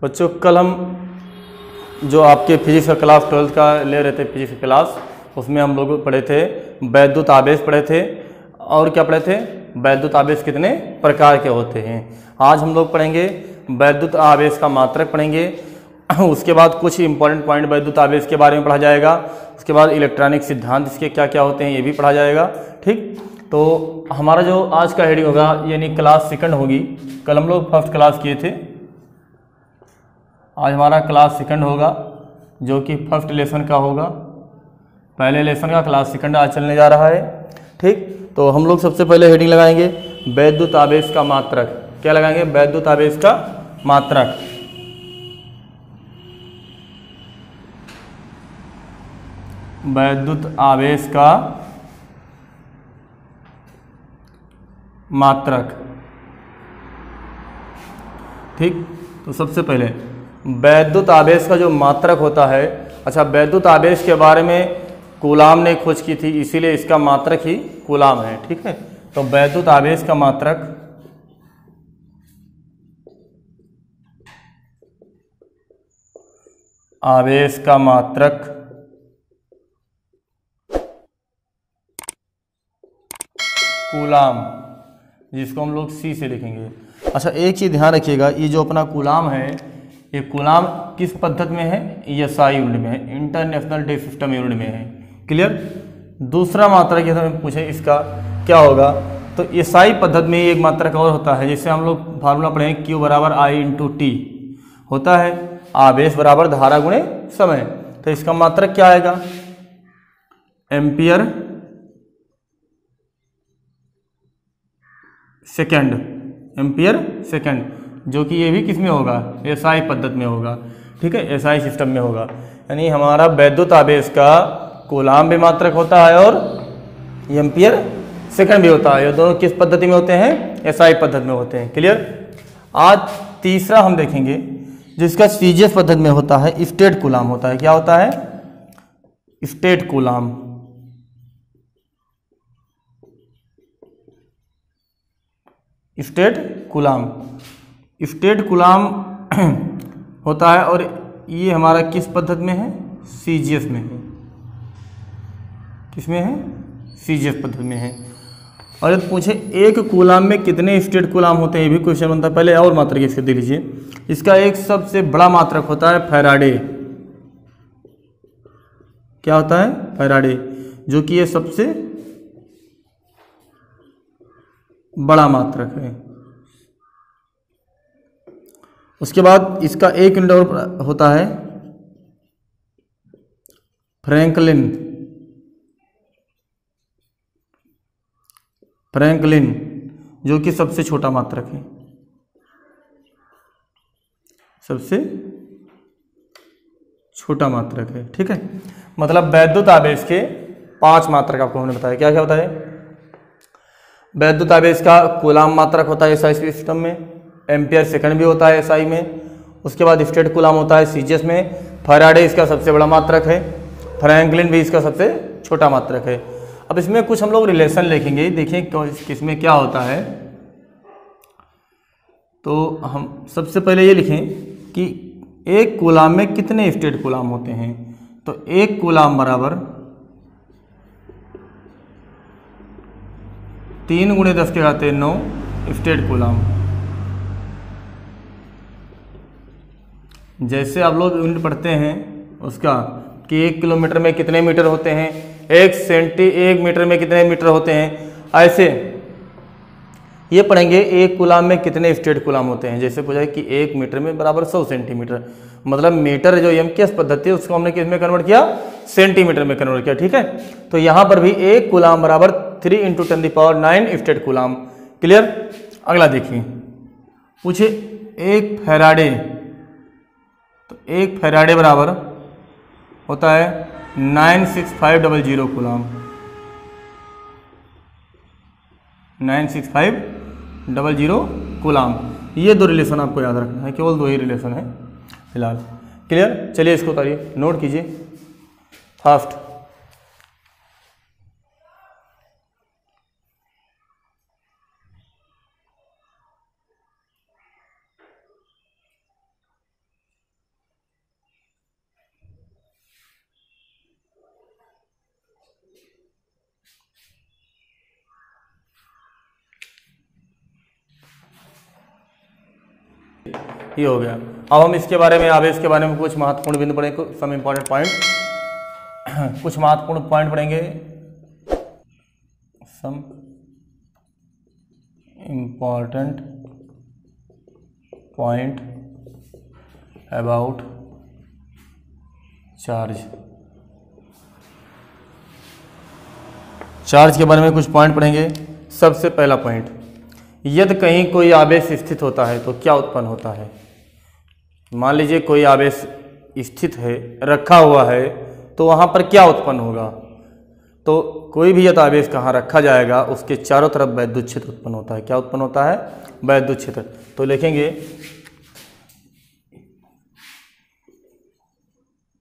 बच्चों कल हम जो आपके फिजिक्स का क्लास 12th का ले रहे थे फिजिक्स का क्लास, उसमें हम लोग पढ़े थे वैद्युत आवेश पढ़े थे, और क्या पढ़े थे, वैद्युत आवेश कितने प्रकार के होते हैं। आज हम लोग पढ़ेंगे वैद्युत आवेश का मात्रक पढ़ेंगे। उसके बाद कुछ इंपॉर्टेंट पॉइंट वैद्युत आवेश के बारे में पढ़ा जाएगा। उसके बाद इलेक्ट्रॉनिक सिद्धांत इसके क्या क्या होते हैं ये भी पढ़ा जाएगा। ठीक, तो हमारा जो आज का हेडिंग होगा यानी क्लास सेकंड होगी। कल हम लोग फर्स्ट क्लास किए थे, आज हमारा क्लास सेकंड होगा जो कि फर्स्ट लेसन का होगा। पहले लेसन का क्लास सेकंड आज चलने जा रहा है। ठीक, तो हम लोग सबसे पहले हेडिंग लगाएंगे वैद्युत आवेश का मात्रक। क्या लगाएंगे, वैद्युत आवेश का मात्रक। वैद्युत आवेश का मात्रक। ठीक, तो सबसे पहले वैद्युत आवेश का जो मात्रक होता है, अच्छा वैद्युत आवेश के बारे में कूलाम ने खोज की थी, इसीलिए इसका मात्रक ही कूलाम है। ठीक है, तो वैद्युत आवेश का मात्रक आवेश का मात्रक कूलाम, जिसको हम लोग सी से लिखेंगे। अच्छा एक चीज ध्यान रखिएगा, ये जो अपना कूलाम है, ये कूलाम किस पद्धति में है, एसआई यूनिट में है, इंटरनेशनल डे सिस्टम यूनिट में है। क्लियर। दूसरा मात्रक यदि हमें पूछे इसका क्या होगा, तो एसआई पद्धति में एक मात्रक और होता है, जिससे हम लोग फार्मूला पढ़ेंगे Q बराबर I इंटू टी होता है, आवेश बराबर धारा गुणे समय। तो इसका मात्रक क्या आएगा, एम्पियर सेकेंड, एम्पियर सेकेंड, जो कि ये भी किस में होगा, एसआई पद्धति में होगा। ठीक है, एसआई सिस्टम में होगा। यानी हमारा वैद्युत आवेश का कूलाम भी मात्रक होता है और एम्पियर सेकंड भी होता है। ये दोनों किस पद्धति में होते हैं, एसआई पद्धति में होते हैं। क्लियर। आज तीसरा हम देखेंगे जिसका सीजीएस पद्धति में होता है, स्टेट कूलाम होता है। क्या होता है, state coulomb. State coulomb, state coulomb होता है और ये हमारा किस पद्धति में है, सीजीएस में है। किसमें है, सीजीएस पद्धति में है। और यदि पूछे एक कूलाम में कितने स्टेट कूलाम होते हैं, ये भी क्वेश्चन बनता है। पहले और मात्रक इसके देख लीजिए। इसका एक सबसे बड़ा मात्रक होता है फैराडे। क्या होता है, फैराडे, जो कि ये सबसे बड़ा मात्रक है। उसके बाद इसका एक यूनिट और होता है फ्रैंकलिन। फ्रैंकलिन जो कि सबसे छोटा मात्रक है, सबसे छोटा मात्रक है। ठीक है, मतलब वैद्युत आवेश के 5 मात्रक आपको हमने बताया। क्या क्या बताया, वैद्युत आवेश का कूलाम मात्रक होता है एसआई सिस्टम में, एम्पियर सेकंड भी होता है एसआई में। उसके बाद स्टेट कूलाम होता है सीजीएस में, फैराडे इसका सबसे बड़ा मात्रक है, फ्रैंकलिन भी इसका सबसे छोटा मात्रक है। अब इसमें कुछ हम लोग रिलेशन लिखेंगे, देखें किसमें क्या होता है। तो हम सबसे पहले ये लिखें कि एक कूलाम में कितने स्टेट कूलाम होते हैं। तो एक कूलाम बराबर 3 × 10⁻⁹ स्टेट कूलाम। जैसे आप लोग यूनिट पढ़ते हैं उसका कि 1 किलोमीटर में कितने मीटर होते हैं, 1 मीटर में कितने मीटर होते हैं, ऐसे ये पढ़ेंगे एक कूलाम में कितने स्टेट कूलाम होते हैं। जैसे पूछा है कि 1 मीटर में बराबर 100 सेंटीमीटर, मतलब मीटर जो एमकेएस पद्धति है उसको हमने किस में कन्वर्ट किया, सेंटीमीटर में कन्वर्ट किया। ठीक है, तो यहाँ पर भी एक कूलाम बराबर 3 × 10⁹ स्टेट कूलाम। क्लियर। अगला देखिए, पूछे एक फैराडे, तो एक फैराडे बराबर होता है 96500 कूलाम। 96500 कूलाम। ये 2 रिलेशन आपको याद रखना है, केवल 2 ही रिलेशन है फिलहाल। क्लियर। चलिए इसको उतारिए, नोट कीजिए फास्ट। ये हो गया। अब हम इसके बारे में, आवेश के बारे में कुछ महत्वपूर्ण बिंदु पढ़ेंगे, सम इम्पॉर्टेंट पॉइंट, कुछ महत्वपूर्ण पॉइंट पढ़ेंगे। Some important point about charge. Charge के बारे में कुछ पॉइंट पढ़ेंगे। सबसे पहला पॉइंट, यदि कहीं कोई आवेश स्थित होता है तो क्या उत्पन्न होता है। मान लीजिए कोई आवेश स्थित है, रखा हुआ है, तो वहाँ पर क्या उत्पन्न होगा। तो कोई भी यदि आवेश कहाँ रखा जाएगा उसके चारों तरफ वैद्युत क्षेत्र उत्पन्न होता है। क्या उत्पन्न होता है, वैद्युत क्षेत्र। तो लिखेंगे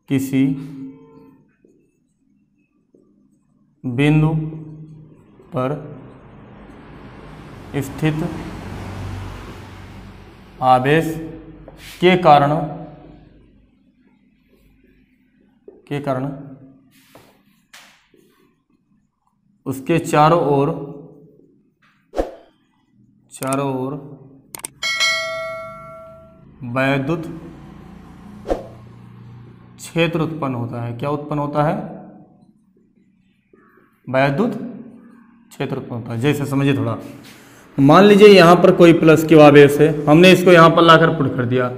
किसी बिंदु पर स्थित आवेश के कारण उसके चारों ओर वैद्युत क्षेत्र उत्पन्न होता है। क्या उत्पन्न होता है, वैद्युत क्षेत्र उत्पन्न होता है। जैसे समझिए थोड़ा, मान लीजिए यहाँ पर कोई प्लस क्यू आवेश है, हमने इसको यहाँ पर लाकर पुट कर दिया,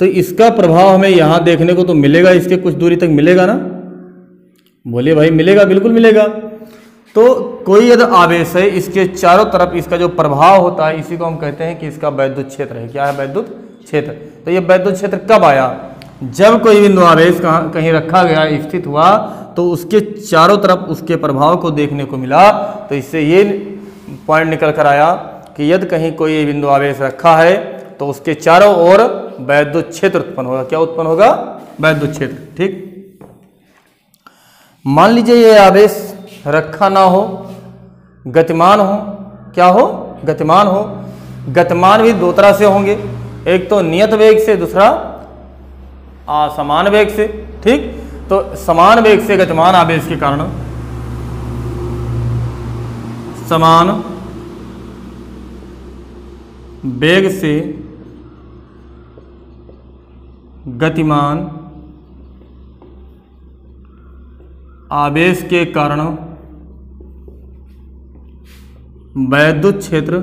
तो इसका प्रभाव हमें यहाँ देखने को तो मिलेगा, इसके कुछ दूरी तक मिलेगा ना। बोलिए भाई, मिलेगा, बिल्कुल मिलेगा। तो कोई यदि आवेश है, इसके चारों तरफ इसका जो प्रभाव होता है, इसी को हम कहते हैं कि इसका वैद्युत क्षेत्र है। क्या है, वैद्युत क्षेत्र। तो ये वैद्युत क्षेत्र कब आया, जब कोई बिंदु आवेश कहीं रखा गया, स्थित हुआ, तो उसके चारों तरफ उसके प्रभाव को देखने को मिला। तो इससे ये पॉइंट निकल कर आया कि यदि कहीं कोई बिंदु आवेश रखा है तो उसके चारों ओर वैद्युत क्षेत्र उत्पन्न होगा। क्या उत्पन्न होगा, वैद्युत क्षेत्र। ठीक, मान लीजिए ये आवेश रखा ना हो, गतिमान हो। क्या हो, गतिमान हो। गतिमान भी दो तरह से होंगे, एक तो नियत वेग से, दूसरा असमान वेग से। ठीक, तो समान वेग से गतिमान आवेश के कारण, समान वेग से गतिमान आवेश के कारण वैद्युत क्षेत्र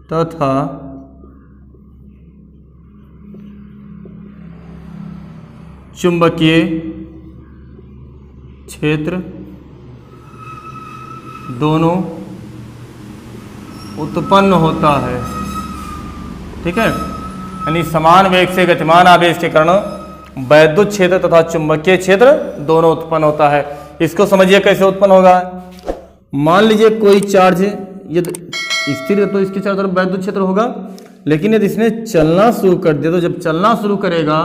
तथा चुंबकीय क्षेत्र दोनों उत्पन्न होता है। ठीक है, यानी समान वेग से गतिमान आवेश के कारण वैद्युत क्षेत्र तथा चुंबकीय क्षेत्र दोनों उत्पन्न होता है। इसको समझिए कैसे उत्पन्न होगा। मान लीजिए कोई चार्ज यदि स्थिर है तो इसके चारों तरफ वैद्युत क्षेत्र होगा, लेकिन यदि इसने चलना शुरू कर दिया तो जब चलना शुरू करेगा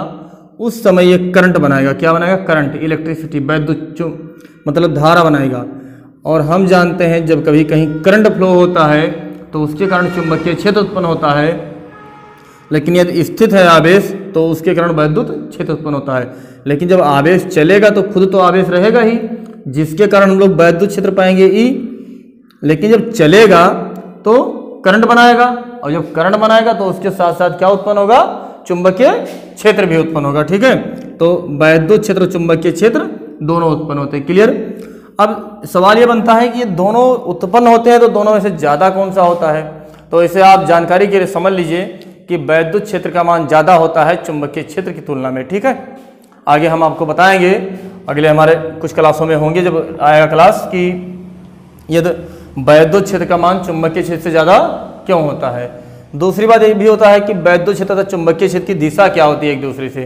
उस समय ये करंट बनाएगा। क्या बनाएगा, करंट, इलेक्ट्रिसिटी, वैद्युत मतलब धारा बनाएगा। और हम जानते हैं जब कभी कहीं करंट फ्लो होता है तो उसके कारण चुंबकीय क्षेत्र उत्पन्न होता है, लेकिन यदि स्थित है आवेश तो उसके कारण वैद्युत क्षेत्र उत्पन्न होता है। लेकिन जब आवेश चलेगा तो खुद तो आवेश रहेगा ही, जिसके कारण हम लोग वैद्युत क्षेत्र पाएंगे ई। लेकिन जब चलेगा तो करंट बनाएगा, और जब करंट बनाएगा तो उसके साथ साथ क्या उत्पन्न होगा, चुंबकीय क्षेत्र भी उत्पन्न होगा। ठीक है, तो वैद्युत क्षेत्र, चुंबकीय क्षेत्र दोनों उत्पन्न होते हैं। क्लियर। अब सवाल ये बनता है कि ये दोनों उत्पन्न होते हैं तो दोनों में से ज़्यादा कौन सा होता है। तो इसे आप जानकारी के लिए समझ लीजिए कि वैद्युत क्षेत्र का मान ज़्यादा होता है चुंबकीय क्षेत्र की तुलना में। ठीक है, आगे हम आपको बताएंगे, अगले हमारे कुछ क्लासों में होंगे जब आएगा क्लास, कि यदि वैद्युत क्षेत्र का मान चुंबकीय क्षेत्र से ज़्यादा क्यों होता है। दूसरी बात ये भी होता है कि वैद्युत क्षेत्र तथा चुंबकीय क्षेत्र की दिशा क्या होती है एक दूसरे से,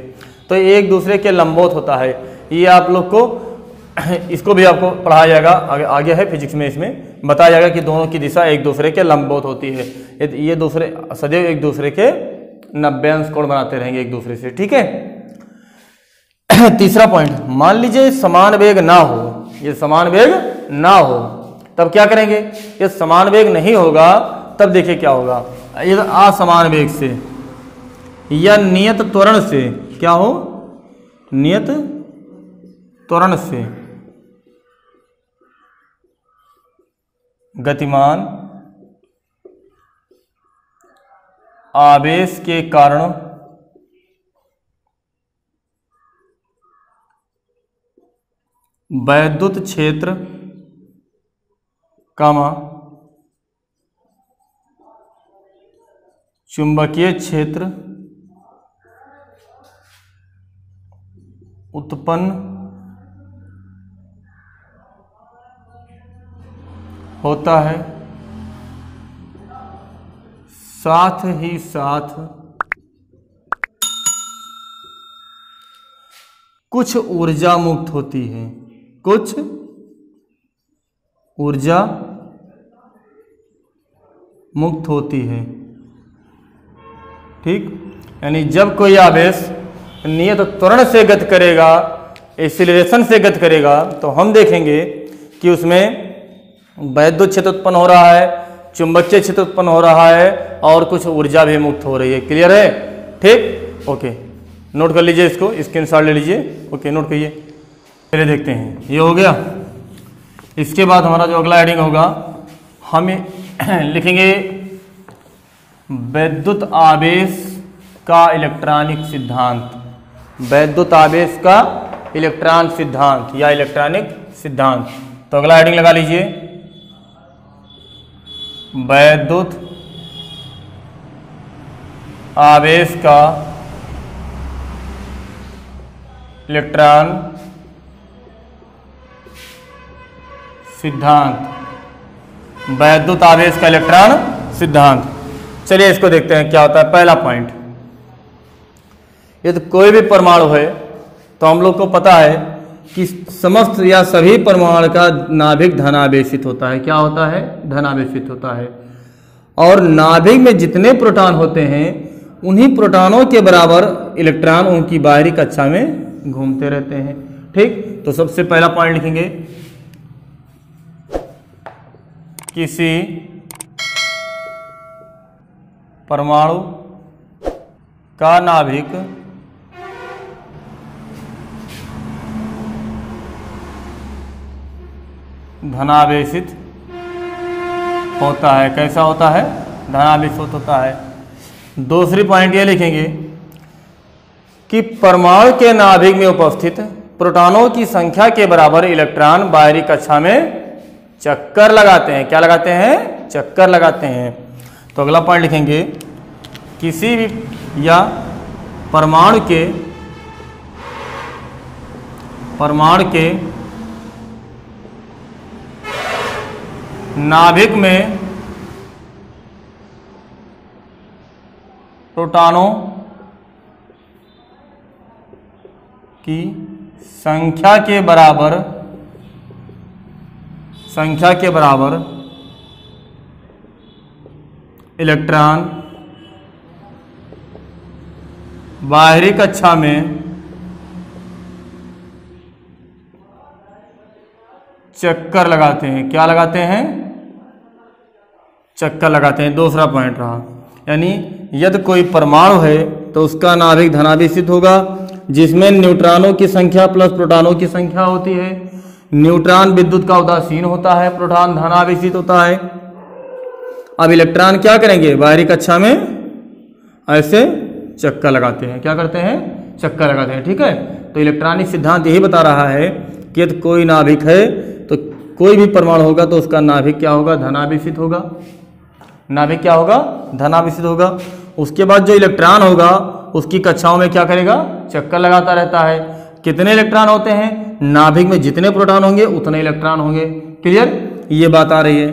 तो एक दूसरे के लंबवत होता है। ये आप लोग को, इसको भी आपको पढ़ाया जाएगा, आगे है फिजिक्स में, इसमें बताया जाएगा कि दोनों की दिशा एक दूसरे के लंबवत होती है। ये दूसरे सदैव एक दूसरे के 90 अंश कोण बनाते रहेंगे एक दूसरे से। ठीक है। तीसरा पॉइंट, मान लीजिए समान वेग ना हो, ये समान वेग ना हो तब क्या करेंगे। ये समान वेग नहीं होगा तब देखिए क्या होगा। ये असमान वेग से या नियत त्वरण से, क्या हो, नियत त्वरण से गतिमान आवेश के कारण वैद्युत क्षेत्र कामा चुंबकीय क्षेत्र उत्पन्न होता है, साथ ही साथ कुछ ऊर्जा मुक्त होती है, कुछ ऊर्जा मुक्त होती है। ठीक, यानी जब कोई आवेश नियत त्वरण से गति करेगा, एक्सीलरेशन से गति करेगा, तो हम देखेंगे कि उसमें वैद्युत क्षेत्र उत्पन्न हो रहा है, चुंबकीय क्षेत्र उत्पन्न हो रहा है और कुछ ऊर्जा भी मुक्त हो रही है। क्लियर है? ठीक, ओके, नोट कर लीजिए, इसको स्क्रीनशॉट ले लीजिए। ओके, नोट करिए। चलिए देखते हैं, ये हो गया। इसके बाद हमारा जो अगला हेडिंग होगा, हम लिखेंगे वैद्युत आवेश का इलेक्ट्रॉनिक सिद्धांत। वैद्युत आवेश का इलेक्ट्रॉन सिद्धांत या इलेक्ट्रॉनिक सिद्धांत। तो अगला हेडिंग लगा लीजिए, वैद्युत आवेश का इलेक्ट्रॉन सिद्धांत। वैद्युत आवेश का इलेक्ट्रॉन सिद्धांत। चलिए इसको देखते हैं क्या होता है। पहला पॉइंट, यदि कोई भी परमाणु है तो हम लोग को पता है कि समस्त या सभी परमाणु का नाभिक धनावेशित होता है। क्या होता है? धनावेशित होता है। और नाभिक में जितने प्रोटॉन होते हैं उन्हीं प्रोटॉनों के बराबर इलेक्ट्रॉन उनकी बाहरी कक्षा में घूमते रहते हैं। ठीक, तो सबसे पहला पॉइंट लिखेंगे, किसी परमाणु का नाभिक धनावेशित होता है। कैसा होता है? धनावेशित होता है। दूसरी पॉइंट ये लिखेंगे कि परमाणु के नाभिक में उपस्थित प्रोटॉनों की संख्या के बराबर इलेक्ट्रॉन बाहरी कक्षा में चक्कर लगाते हैं। क्या लगाते हैं? चक्कर लगाते हैं। तो अगला पॉइंट लिखेंगे, किसी भी या परमाणु के नाभिक में प्रोटॉनों की संख्या के बराबर इलेक्ट्रॉन बाहरी कक्षा में चक्कर लगाते हैं। क्या लगाते हैं? चक्कर लगाते हैं। दूसरा पॉइंट रहा, यानी यदि कोई परमाणु है तो उसका नाभिक धनावेशित होगा, जिसमें न्यूट्रॉनों की संख्या प्लस प्रोटॉनों की संख्या होती है। न्यूट्रॉन विद्युत का उदासीन होता है, प्रोटॉन धनावेशित होता है। अब इलेक्ट्रॉन क्या करेंगे? बाहरी कक्षा में ऐसे चक्कर लगाते हैं। क्या करते हैं? चक्कर लगाते हैं। ठीक है, तो इलेक्ट्रॉनिक सिद्धांत यही बता रहा है कि यदि कोई नाभिक है तो कोई भी परमाणु होगा तो उसका नाभिक क्या होगा? धनावेशित होगा। नाभिक क्या होगा? धनावेशित होगा। उसके बाद जो इलेक्ट्रॉन होगा उसकी कक्षाओं में क्या करेगा? चक्कर लगाता रहता है। कितने इलेक्ट्रॉन होते हैं? नाभिक में जितने प्रोटॉन होंगे उतने इलेक्ट्रॉन होंगे। क्लियर? ये बात आ रही है।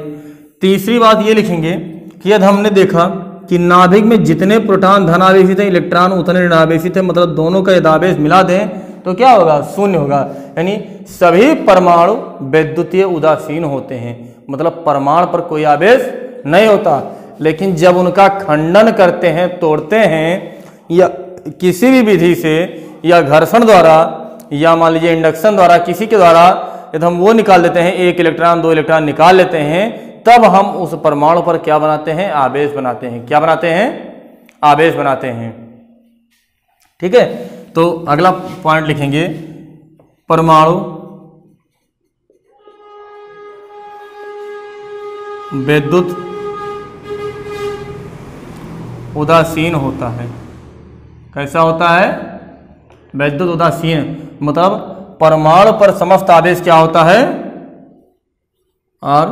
तीसरी बात ये लिखेंगे कि यदि हमने देखा कि नाभिक में जितने प्रोटॉन धनावेशित हैं, इलेक्ट्रॉन उतने ऋणावेशित हैं, मतलब दोनों का यदि आवेश मिला दें तो क्या होगा? शून्य होगा। यानी सभी परमाणु वैद्युतीय उदासीन होते हैं, मतलब परमाणु पर कोई आवेश नहीं होता। लेकिन जब उनका खंडन करते हैं, तोड़ते हैं, या किसी भी विधि से, या घर्षण द्वारा, या मान लीजिए इंडक्शन द्वारा, किसी के द्वारा यदि हम वो निकाल देते हैं, एक इलेक्ट्रॉन दो इलेक्ट्रॉन निकाल लेते हैं, तब हम उस परमाणु पर क्या बनाते हैं? आवेश बनाते हैं। क्या बनाते हैं? आवेश बनाते हैं। ठीक है, तो अगला पॉइंट लिखेंगे, परमाणु विद्युत उदासीन होता है। कैसा होता है? वैद्युत उदासीन, मतलब परमाणु पर समस्त आवेश क्या होता है? और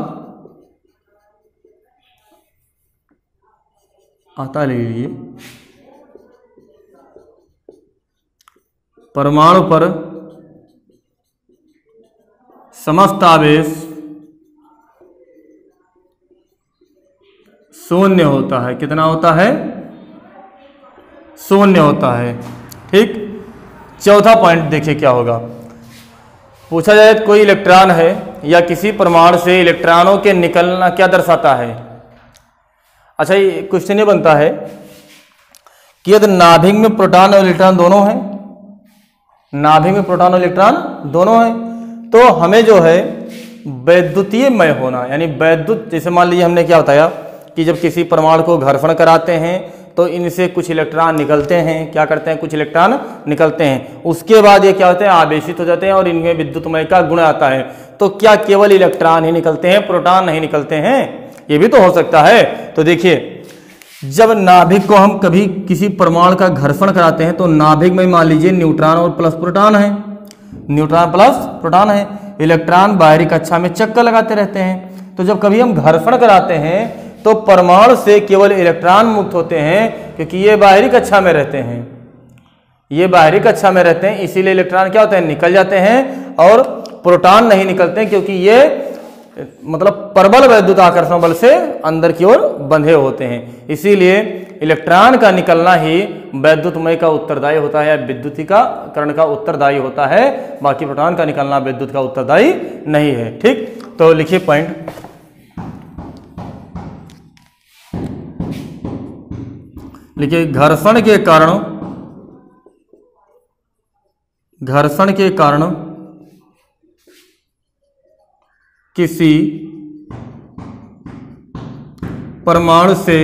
आता ले लीजिए, परमाणु पर समस्त आवेश शून्य होता है। कितना होता है? शून्य होता है। ठीक। चौथा पॉइंट देखिए क्या होगा। पूछा जाए कोई इलेक्ट्रॉन है या किसी परमाणु से इलेक्ट्रॉनों के निकलना क्या दर्शाता है? अच्छा, ये क्वेश्चन ये बनता है कि यदि नाभिक में प्रोटॉन और इलेक्ट्रॉन दोनों हैं, नाभिक में प्रोटॉन और इलेक्ट्रॉन दोनों हैं, तो हमें जो है वैद्युतीयमय होना, यानी वैद्युत, जैसे मान लीजिए हमने क्या बताया कि जब किसी परमाणु को घर्षण कराते हैं तो इनसे कुछ इलेक्ट्रॉन निकलते हैं। क्या करते हैं? कुछ इलेक्ट्रॉन निकलते हैं। उसके बाद ये क्या होते हैं? आवेशित हो जाते हैं और इनमें विद्युतमय का गुण आता है। तो क्या केवल इलेक्ट्रॉन ही निकलते हैं, प्रोटॉन नहीं निकलते हैं? ये भी तो हो सकता है। तो देखिए, जब नाभिक को हम कभी किसी परमाणु का घर्षण कराते हैं तो नाभिक में मान लीजिए न्यूट्रॉन और प्लस प्रोटॉन है, न्यूट्रॉन प्लस प्रोटॉन है। इलेक्ट्रॉन बाहरी कक्षा में चक्कर लगाते रहते हैं। तो जब कभी हम घर्षण कराते हैं तो परमाणु से केवल इलेक्ट्रॉन मुक्त होते हैं, क्योंकि ये बाहरी कक्षा में रहते हैं, ये बाहरी कक्षा में रहते हैं, इसीलिए इलेक्ट्रॉन क्या होते हैं? निकल जाते हैं, और प्रोटॉन नहीं निकलते हैं, क्योंकि ये मतलब प्रबल वैद्युत आकर्षण बल से अंदर की ओर बंधे होते हैं। इसीलिए इलेक्ट्रॉन का निकलना ही वैद्युतमय का उत्तरदायी होता है, या विद्युतीकरण का उत्तरदायी होता है। बाकी प्रोटॉन का निकलना विद्युत का उत्तरदायी नहीं है। ठीक। तो लिखिए पॉइंट, लिखिए घर्षण के कारण किसी परमाणु से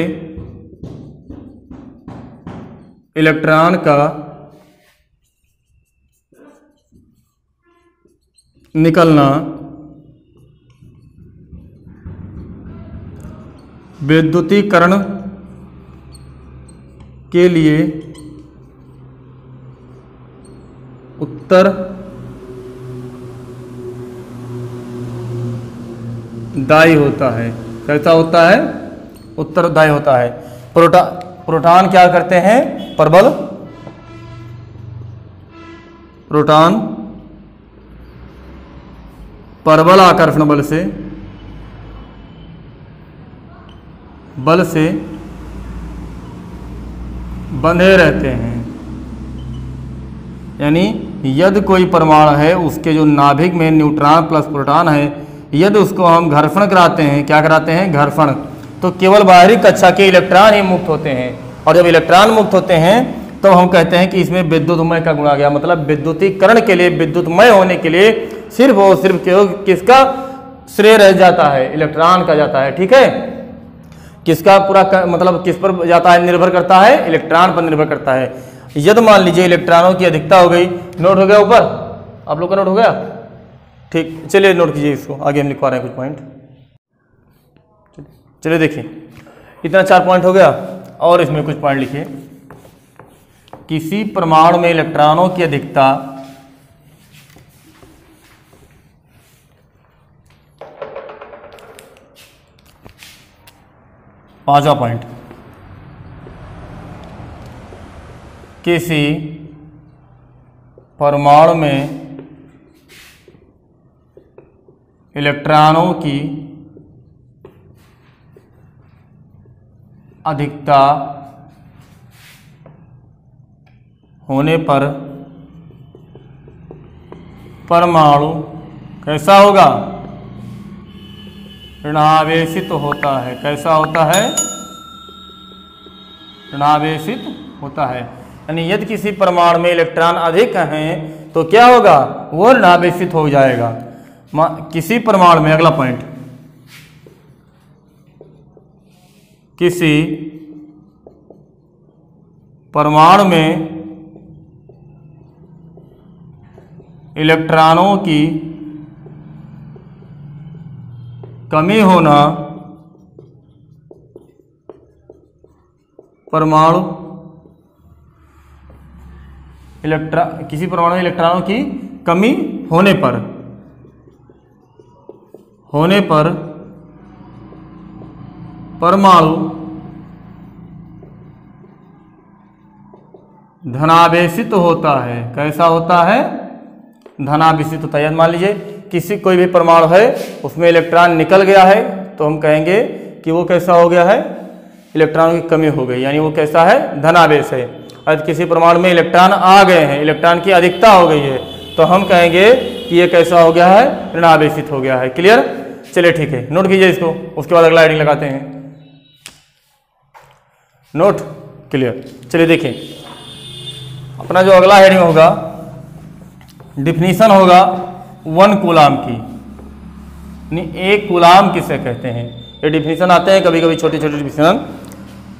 इलेक्ट्रॉन का निकलना विद्युतीकरण के लिए उत्तरदायी होता है। कैसा होता है? उत्तरदायी होता है। प्रोटॉन क्या करते हैं? प्रोटॉन प्रबल आकर्षण बल से बंधे रहते हैं। यानी यदि कोई परमाणु है, उसके जो नाभिक में न्यूट्रॉन प्लस प्रोटॉन है, यदि उसको हम घर्षण कराते हैं, क्या कराते हैं? घर्षण, तो केवल बाहरी कक्षा के इलेक्ट्रॉन ही मुक्त होते हैं। और जब इलेक्ट्रॉन मुक्त होते हैं तो हम कहते हैं कि इसमें विद्युतमय का गुण आ गया। मतलब विद्युतीकरण के लिए, विद्युतमय होने के लिए सिर्फ और सिर्फ किसका श्रेय रह जाता है? इलेक्ट्रॉन का जाता है। ठीक है। किसका पूरा मतलब किस पर जाता है? निर्भर करता है, इलेक्ट्रॉन पर निर्भर करता है। यदि मान लीजिए इलेक्ट्रॉनों की अधिकता हो गई, नोट हो गया ऊपर, आप लोग का नोट हो गया? ठीक, चलिए नोट कीजिए इसको, आगे हम लिखवा रहे हैं कुछ पॉइंट। चलिए देखिए, इतना 4 पॉइंट हो गया, और इसमें कुछ पॉइंट लिखिए। किसी परमाणु में इलेक्ट्रॉनों की अधिकता पांचवा पॉइंट, किसी परमाणु में इलेक्ट्रॉनों की अधिकता होने पर परमाणु कैसा होगा? ऋणावेशित होता है। कैसा होता है? ऋणावेशित होता है। यानी यदि किसी परमाणु में इलेक्ट्रॉन अधिक हैं तो क्या होगा? वो ऋणावेशित हो जाएगा। किसी परमाणु में, अगला पॉइंट, किसी परमाणु में इलेक्ट्रॉनों की कमी होना परमाणु किसी परमाणु में इलेक्ट्रॉनों की कमी होने पर परमाणु धनावेशित होता है। कैसा होता है? धनावेशित होता है। मान लीजिए किसी कोई भी परमाणु है, उसमें इलेक्ट्रॉन निकल गया है, तो हम कहेंगे कि वो कैसा हो गया है? इलेक्ट्रॉन की कमी हो गई, यानी वो कैसा है? धनावेश है। और किसी परमाणु में इलेक्ट्रॉन आ गए हैं, इलेक्ट्रॉन की अधिकता हो गई है, तो हम कहेंगे कि ये कैसा हो गया है? ऋणावेशित हो गया है। क्लियर? चलिए ठीक है, नोट कीजिए इसको, उसके बाद अगला हेडिंग लगाते हैं। Note clear? चलिए देखें, अपना जो अगला हेडिंग होगा, डिफिनीशन होगा 1 कूलाम की। एक कूलाम किसे कहते हैं? ये डिफिनीशन आते हैं कभी कभी, छोटे छोटे डिफिनीशन।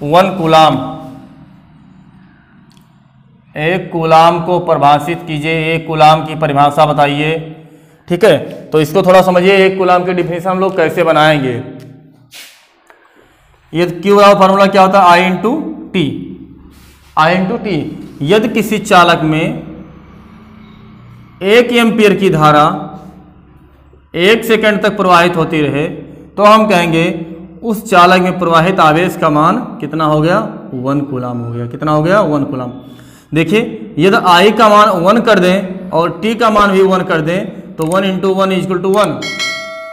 1 कूलाम, एक कूलाम को परिभाषित कीजिए, एक कूलाम की परिभाषा बताइए। ठीक है, तो इसको थोड़ा समझिए, एक कूलाम की डिफिनीशन हम लोग कैसे बनाएंगे। ये क्यू बराबर फार्मूला क्या होता है? I into T. I into T. यदि किसी चालक में 1 एम्पीयर की धारा 1 सेकंड तक प्रवाहित होती रहे, तो हम कहेंगे उस चालक में प्रवाहित आवेश का मान कितना हो गया? 1 कूलाम हो गया। कितना हो गया? 1 कूलाम। देखिए, यदि I का मान 1 कर दें और T का मान भी 1 कर दें, तो 1 इंटू 1 इक्वल टू 1,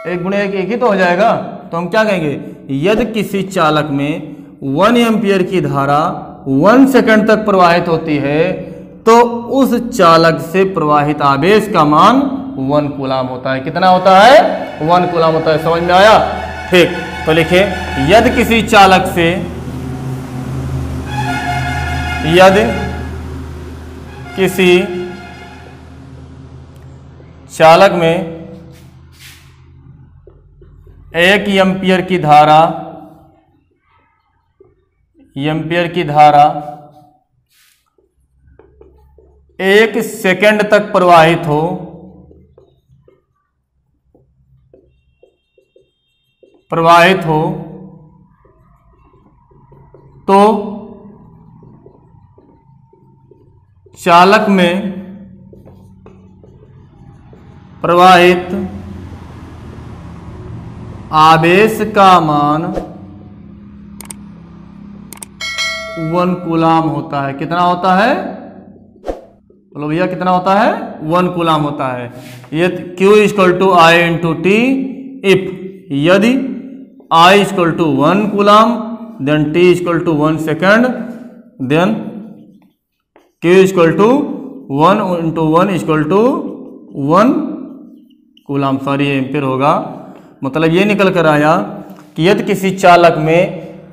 1 गुणे 1 1 ही तो हो जाएगा। तो हम क्या कहेंगे? यदि किसी चालक में 1 एम्पीयर की धारा 1 सेकंड तक प्रवाहित होती है, तो उस चालक से प्रवाहित आवेश का मान 1 कूलाम होता है। कितना होता है? 1 कूलाम होता है। समझ में आया? ठीक, तो लिखिए, यदि किसी चालक से, यदि किसी चालक में 1 एम्पीयर की धारा 1 सेकंड तक प्रवाहित हो, तो चालक में प्रवाहित आवेश का मान 1 कूलाम होता है। कितना होता है? बोलो भैया, कितना होता है? 1 कूलाम होता है। ये Q equal to I into T. If, यदि I equal to 1 coulomb, then T equal to 1 second, then Q equal to 1 into 1 equal to 1 coulomb, sorry ampere होगा। मतलब ये निकल कर आया कि यदि किसी चालक में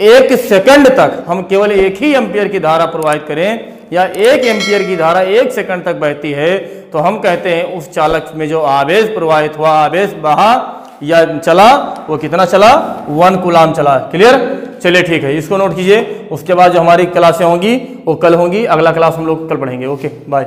1 सेकंड तक हम केवल 1 ही एम्पीयर की धारा प्रवाहित करें, या 1 एम्पीयर की धारा 1 सेकंड तक बहती है, तो हम कहते हैं उस चालक में जो आवेश प्रवाहित हुआ, आवेश बहा या चला, वो कितना चला? 1 कूलाम चला। क्लियर? चलिए ठीक है, इसको नोट कीजिए। उसके बाद जो हमारी क्लासें होंगी वो कल होंगी, अगला क्लास हम लोग कल पढ़ेंगे। Okay, bye.